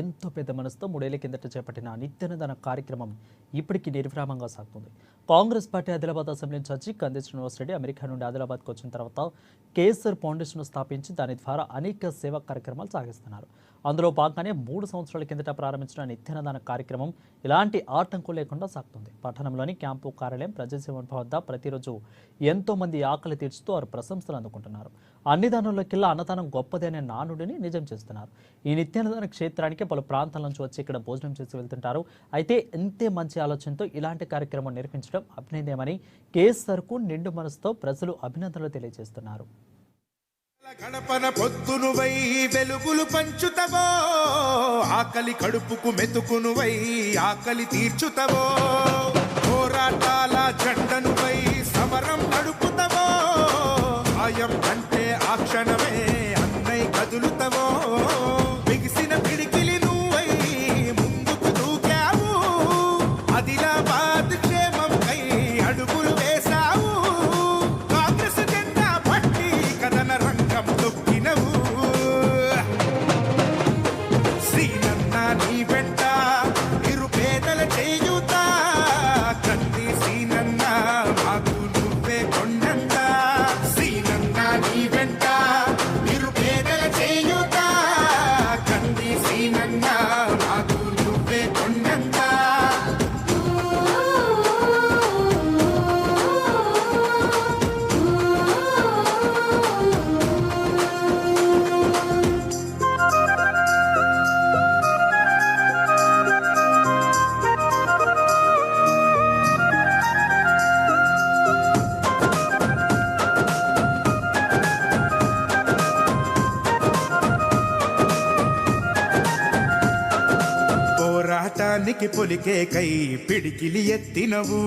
ఎంతో పెద్ద మనసుతో 3 ఏళ్ల కిందట చేపట్టిన నిత్యాన్నదాన కార్యక్రమం ఇప్పటికీ నిర్విరామంగా సాగుతుంది. Congress party Adilabad assembly incharge Kandi Srinivasa Reddy America నుండి ఆదిలాబాద్కు వచ్చిన తర్వాత కేఎస్ఆర్ ఫౌండేషన్ స్థాపించి దాని ద్వారా అనేక సేవా కార్యక్రమాలు సాగిస్తున్నారు. అందులో భాగంగానే 3 సంవత్సరాల కిందట ప్రారంభించిన నిత్యాన్నదాన కార్యక్రమం ఇలాంటి ఆటంకం లేకుండా సాగుతుంది. పట్టణంలోని క్యాంపు కార్యాలయం ప్రజాసేవ వద్ద ప్రతిరోజు ఎంతో మంది ఆకలి తీర్చుతూ వారు ప్రశంసలు అందుకుంటున్నారు. అన్ని దానంలోకెల్లా అన్నదానం గొప్పది అనే నానుడిని నిజం చేస్తున్నారు. ఈ నిత్యాన్నదాన క్షేత్రానికి పలు ప్రాంతాల నుంచి వచ్చి ఇక్కడ భోజనం చేసి వెళ్తుంటారు. అయితే ఇంతే మంచి ఆలోచనతో ఇలాంటి కార్యక్రమం నిర్వహించడం అభినందనీయమని కేఎస్ఆర్కు నిండు మనసుతో ప్రజలు అభినందనలు తెలియజేస్తున్నారు. గణపన పొద్దునువై వెలుగులు పంచుతవో, ఆకలి కడుపుకు మెతుకునువై ఆకలి తీర్చుతవో, పోరాటాల జెండనువై సమరం నడుపుతవో, భయం అంటే ఆ క్షణమే అన్నై కదులుతవో, బిగిసిన పిడికిలి నువ్వై ముందుకు దూకావు, ఆదిలాబాద్ క్షేమం కై అడుగులు వేశావు, కాంగ్రెస్ జెండా పట్టి కథన రంగం తొక్కినవు, శ్రీనన్న నీ వెంట నిరుపేదల చేయుత, కంది శ్రీనన్న మాకు నువ్వే కొండంత, శ్రీనన్న నీ వెంట నిరుపేదల చేయుత, కంది శ్రీనన్న మాకు నువ్వే కొండంత. పోరాటానికి పొలికే కై పిడికిలి ఎత్తినవు,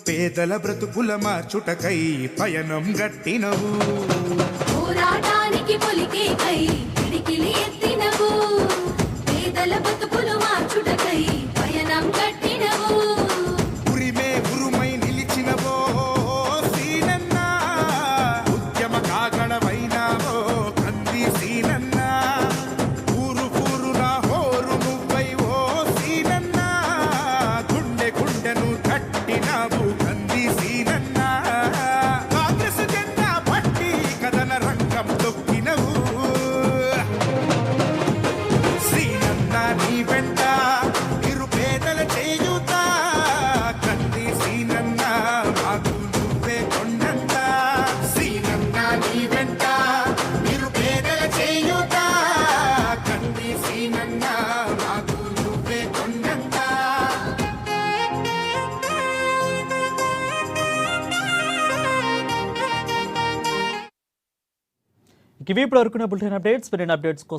పేదల బ్రతుకుల మార్చుటకై పయనం గట్టినవు, పోరాటానికి పొలికే కై పిడికిలి ఎత్తినవు, పేదల బ్రతుకులు మార్చుటకై పయనం గట్టినవు, ఉరిమే ఉరుమై నిలిచినవో సీనన్న, ఉద్యమ కాగడవైనావో కంది సీనన్న, ఊరు ఊరున హోరు నువ్వై ఓ సీనన్న, గుండె గుండెను కట్టినావు కంది సీనన్న, కాంగ్రెస్ జెండా పట్టి కథన రంగం తొక్కినవు, శ్రీనన్న నీ వెంట నిరుపేదల చేయుత, కంది శ్రీనన్న మాకు నువ్వే కొండంత, శ్రీనన్న నీ వెంట నిరుపేదల చేయుత, కంది శ్రీనన్న మాకు నువ్వే కొండంత. ఇవి ఇప్పుడు వరకున్న బులెటిన్ అప్డేట్స్. మరిన్ని అప్డేట్స్ కోసం